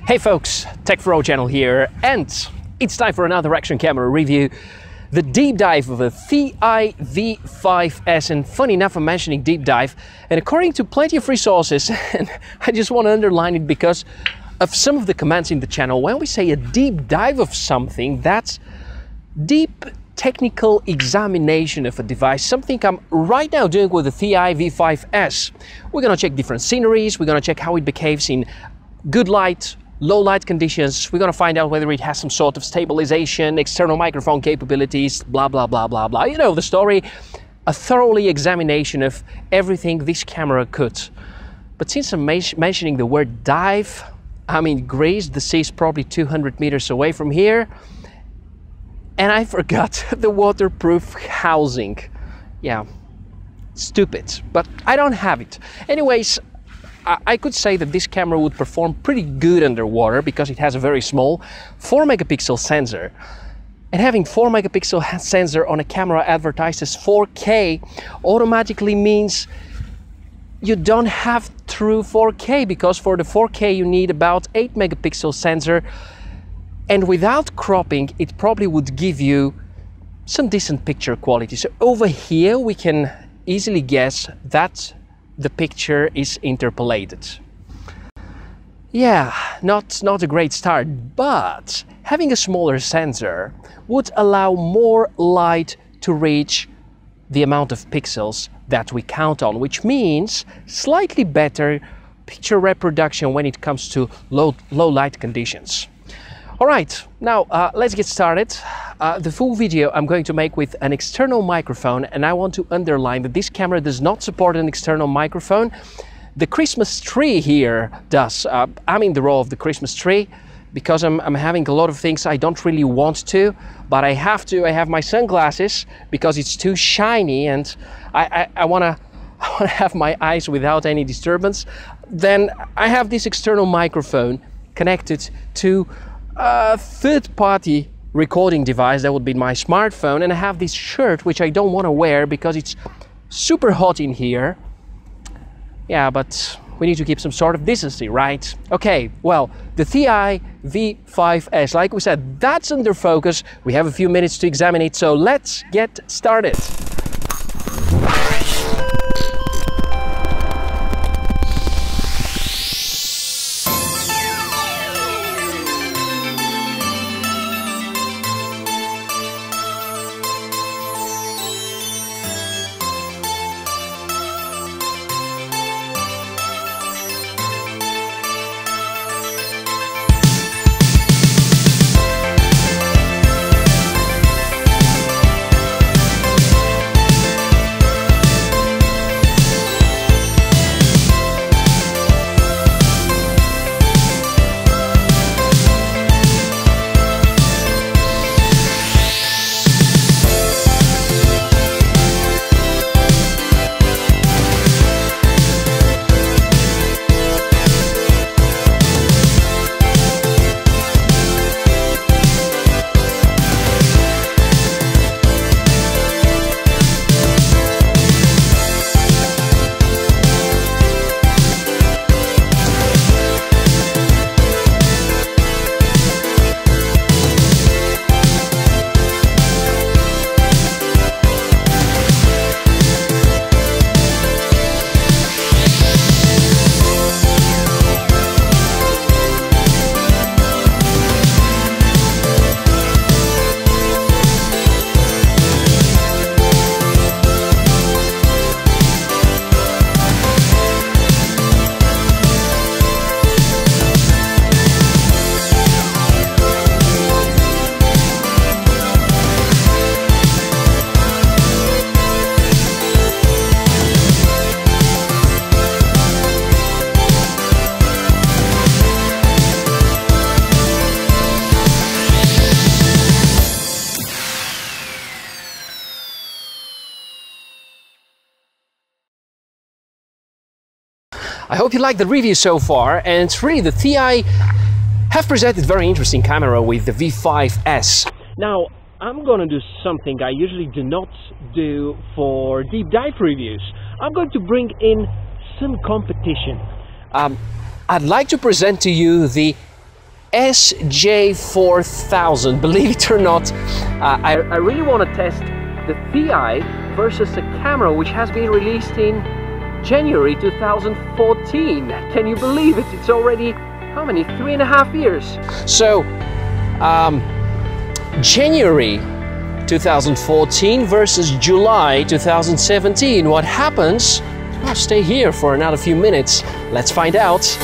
Hey folks, Tech4O channel here, and it's time for another action camera review. The deep dive of a ThiEye V5s, and funny enough I'm mentioning deep dive, and according to plenty of resources, and I just want to underline it because of some of the comments in the channel, when we say a deep dive of something, that's deep technical examination of a device, something I'm right now doing with the ThiEye V5s. We're gonna check different sceneries, we're gonna check how it behaves in good light, low light conditions. We're going to find out whether it has some sort of stabilization, external microphone capabilities, blah, blah, blah, blah, blah. You know the story. A thoroughly examination of everything this camera could. But since I'm mentioning the word dive, I'm in Greece. The sea is probably 200 meters away from here. And I forgot the waterproof housing. Yeah, stupid, but I don't have it. Anyways, I could say that this camera would perform pretty good underwater because it has a very small 4 megapixel sensor. And having 4 megapixel sensor on a camera advertised as 4K automatically means you don't have true 4K, because for the 4K you need about 8 megapixel sensor, and without cropping it probably would give you some decent picture quality. So over here we can easily guess that the picture is interpolated. Yeah, not a great start, but having a smaller sensor would allow more light to reach the amount of pixels that we count on, which means slightly better picture reproduction when it comes to low light conditions. All right, now let's get started. The full video I'm going to make with an external microphone, and I want to underline that this camera does not support an external microphone. The Christmas tree here does. I'm in the role of the Christmas tree because I'm having a lot of things I don't really want to, but I have to. I have my sunglasses because it's too shiny, and I want to have my eyes without any disturbance. Then I have this external microphone connected to a third-party recording device. That would be my smartphone, and I have this shirt which I don't want to wear because it's super hot in here. Yeah, but we need to keep some sort of decency, right? Okay, well, the ThiEye V5s, like we said, that's under focus. We have a few minutes to examine it, so let's get started. I hope you like the review so far, and really the ThiEye have presented very interesting camera with the V5s. Now, I'm gonna do something I usually do not do for deep dive reviews. I'm going to bring in some competition. I'd like to present to you the SJ4000. Believe it or not, I really want to test the ThiEye versus a camera which has been released in January 2014. Can you believe it? It's already, how many? 3.5 years. So, January 2014 versus July 2017. What happens? Well, stay here for another few minutes. Let's find out.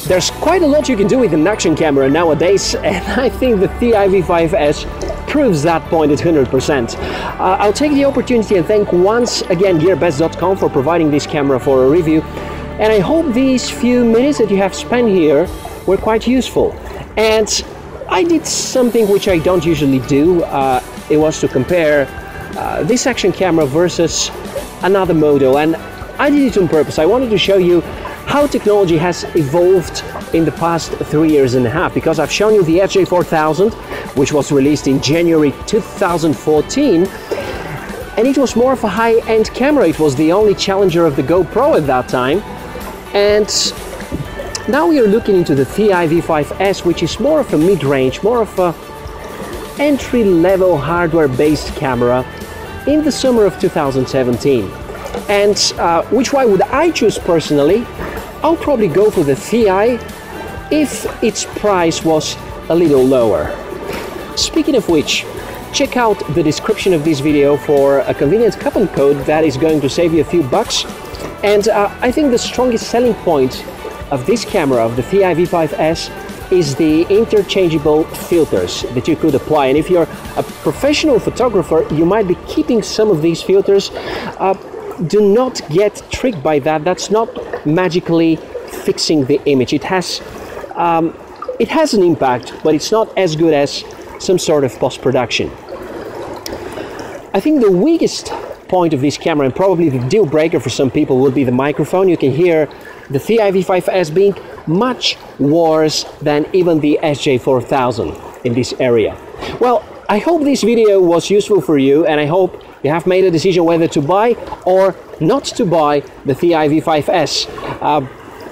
There's quite a lot you can do with an action camera nowadays, and I think the ThiEye V5s proves that point at 100%. I'll take the opportunity and thank once again gearbest.com for providing this camera for a review, and I hope these few minutes that you have spent here were quite useful. And I did something which I don't usually do. It was to compare this action camera versus another model, and I did it on purpose. I wanted to show you how technology has evolved in the past 3.5 years, because I've shown you the SJ4000, which was released in January 2014, and it was more of a high-end camera. It was the only challenger of the GoPro at that time, and now we are looking into the ThiEye V5s, which is more of a mid-range, more of a entry-level hardware-based camera in the summer of 2017. And which one would I choose personally? I'll probably go for the ThiEye if its price was a little lower. Speaking of which, check out the description of this video for a convenient coupon code that is going to save you a few bucks. And I think the strongest selling point of this camera, of the ThiEye V5s, is the interchangeable filters that you could apply. And if you're a professional photographer, you might be keeping some of these filters. Do not get tricked by that. That's not magically fixing the image. It has an impact, but it's not as good as some sort of post-production. I think the weakest point of this camera, and probably the deal breaker for some people, will be the microphone. You can hear the ThiEye V5s being much worse than even the SJ4000 in this area. Well, I hope this video was useful for you, and I hope you have made a decision whether to buy or not to buy the ThiEye V5s.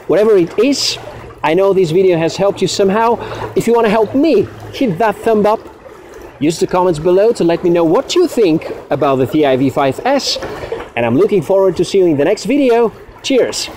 Whatever it is, I know this video has helped you somehow. If you want to help me, hit that thumb up. Use the comments below to let me know what you think about the ThiEye V5s. And I'm looking forward to seeing you in the next video. Cheers!